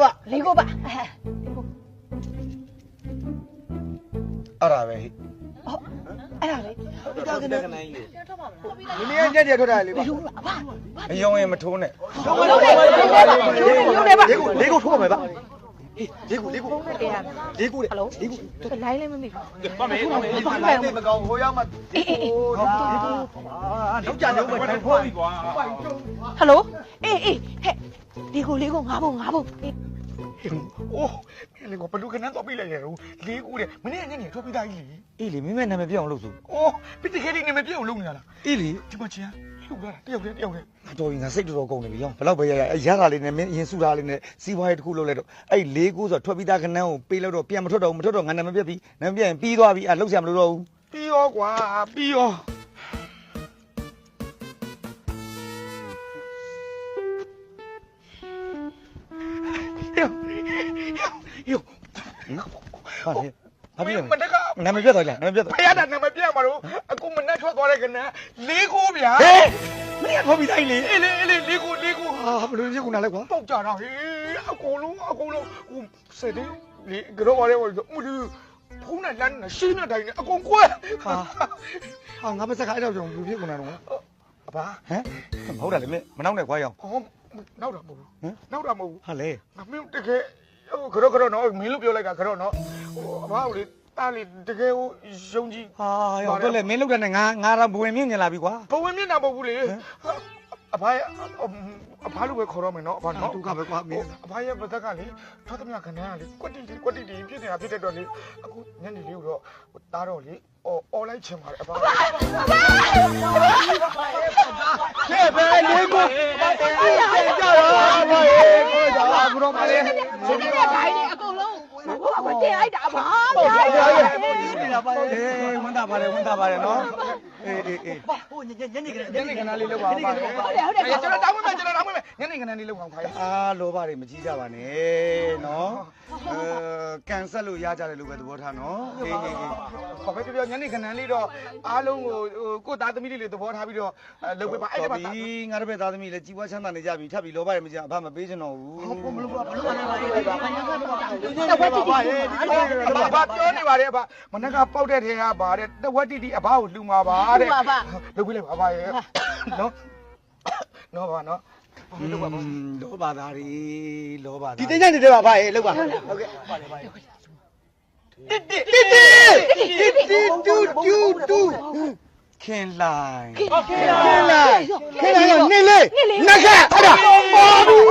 ပါ လေးကိုပါ အဲ့ဒါပဲ အဲ့ဒါလေ ဒါကလည်းနိုင်လေဒီနေ့ညက်ညက်ထွက်တာလေပါအယုံရင်မထိုးနဲ့လေးကိုထိုးပါမယ်ဗျလေးကိုဟယ်လိုလိုင်းလည်းမမိဘူး ပါမယ်မကောင်းဟိုရောက်မှလောက်ကြလုံးပဲထိုးပြီကွာ ဟယ်လိုအေးဟဲ့လေးကိုငါးပုံအိုးလေကဘလူကနန်းတော့ပြလိုက်ရတော့လေးကိုတဲ့မနေ့ညနေထွက်ပြီးသားကြီးလေ အေးလေမင်းမနာမည်ပြအောင်လုပ်စို့ အိုးပြစ်တခဲလေးနေမပြအောင်လုပ်နေရလား အေးလေ ဒီမချင်းလှုပ်လာတယောက်တည်း တော်ရင်ငါစိတ်တော်ကုန်နေပြီရောဘယ်တော့ပဲရတာလေးနဲ့မင်းအရင်စုထားလေးနဲ့စီးပွားရေးတစ်ခုလုပ်လိုက်တော့အဲ့လေးကိုဆိုထွက်ပြီးသားခဏန်းကိုပေးလို့တော့ပြန်မထွက်တော့ငါနာမည်ပြပြီနာမည်ပြရင်ပြီးသွားပြီအဲ့လှုပ်ရှားမလို့တော့ဘူး ပြီးရောကွာပြီးရောယော ဟာလေဘာဖြစ်လဲ မတက နာမည်ပြတော့လားနာမည်ပြတော့ ဖရတာနာမပြမှာတော့အခုမနဲ့ထွက်သွားတဲ့ကနန်းလေးကိုဗျာ ဟေးမင်းကထွက်ပြီးသားလေ အေးလေးကို ဟာဘယ်လိုဖြစ်ကုန်လဲကွာ ပေါက်ကြတာဟေးအကုန်လုံးဟိုစတဲ့လေကြောရဲဝမလို့ဖုန်းနဲ့လမ်းနဲ့ရှင်းတဲ့တိုင်းနဲ့အကုန်ကွဲ ဟာငါပါစကားအဲ့တော့ဘယ်လိုဖြစ်ကုန်တာတော့ အဘာ ဟမ်မဟုတ်တာလေမင်းမနောက်နဲ့ကွာရော ဟောနောက်တာမဟုတ်ဘူးနောက်တာမဟုတ်ဘူး ဟာလေ ငါမင်းတကယ်ဟိုကတော့နော်မင်းလို့ပြောလိုက်တာကတော့နော်ဟိုအဘာကိုလေတားလေတကယ်ဟိုယုံကြည် ဟာရောတော့လေမင်းလောက်တဲ့နဲ့ငါတော့ဘဝင်မြင့်နေလာပြီကွာ ဘဝင်မျက်နှာမဟုတ်ဘူးလေအဘာလိုပဲခေါ်ရမယ်နော်အဘာနော် ဒုက္ခပဲကွာမင်း အဘာရဲ့ပသက်ကလေထွက်သမျှခဏကလေကွက်တီဖြစ်နေတာဖြစ်တဲ့တော့လေအခုညနေလေးတော့တားတော့လေအော်လိုက်ချင်ပါတယ်အဘာကဲပဲလေးကိုကြတော့ဘာရဲ့ကြောက်ဘူးတော့မလေး ဒီနေ့ကတိုင်းနေအကုန်လုံးဟိုတင်လိုက်တာပါ ဟုတ်ကဲ့ပါရဲ့ အေးဝန်တာပါတယ်နော်အေး ဟိုညနေခဏလေးလောက်ပါပါကျွန်တော်တောင်းမယ်ညနေခဏလေးလောက်အောင်ခါရ အားလောဘတွေမကြီးကြပါနဲ့နော်ကန်ဆက်လို့ရကြတယ်လို့ပဲသဘောထားနော်အေး ခေါ်ပဲပြောညနေခဏလေးတော့အားလုံးကိုသားသမီးလေးသဘောထားပြီးတော့လုပ်ပေးပါအဲ့ဒါပါ ဒီငါတို့ပဲသားသမီးလည်းကြီးပွားချမ်းသာနေကြပြီထပ်ပြီးလောဘတွေမကြီးအဖမပေးချင်တော့ဘူး မလုပ်ပါဘူးဘာလို့လဲဘာပြောနေပါလဲအဘမနက်ကပေါက်တဲ့ထဲကပါတဲ့တဝက်တိတိအဘကိုလှူမှာပါတဲ့လုပ်ပေးလိုက်ပါရဲ့နော်ပါနော်လုပ်ပါပါ လောဘသားတွေလောဘသား ဒီတင်းညနေတယ်ပါဗျာလောက်ပါဟုတ်ကဲ့တူခင်လိုက် နေလေနက်ခတ်အဲ့ဒါပါဘူး